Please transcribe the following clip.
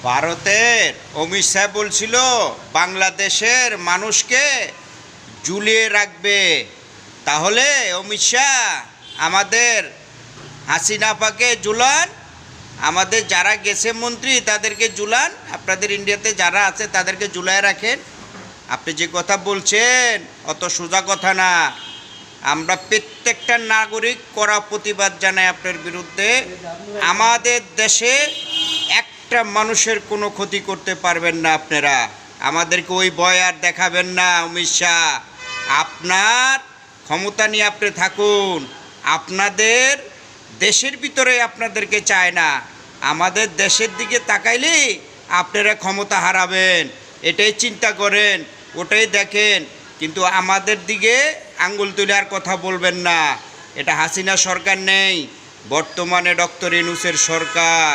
ভারতের অমিত শাহ বলছিল বাংলাদেশের মানুষকে ঝুলিয়ে রাখবে। তাহলে অমিত শাহ আমাদের হাসিনা আপাকে ঝুলান, আমাদের যারা গেছে মন্ত্রী তাদেরকে ঝুলান, আপনাদের ইন্ডিয়াতে যারা আছে তাদেরকে ঝুলায় রাখেন। আপনি যে কথা বলছেন অত সোজা কথা না। আমরা প্রত্যেকটা নাগরিক কড়া প্রতিবাদ জানাই আপনার বিরুদ্ধে। আমাদের দেশে একটা মানুষের কোনো ক্ষতি করতে পারবেন না আপনারা। আমাদেরকে ওই ভয় আর দেখাবেন না অমিত শাহ। আপনার ক্ষমতা নিয়ে আপনি থাকুন, আপনাদের দেশের ভিতরে আপনাদেরকে চায় না। আমাদের দেশের দিকে তাকাইলেই আপনারা ক্ষমতা হারাবেন, এটাই চিন্তা করেন, ওটাই দেখেন। কিন্তু আমাদের দিকে আঙ্গুল তুলে আর কথা বলবেন না। এটা হাসিনা সরকার নেই, বর্তমানে ডক্টর ইউনূসের সরকার।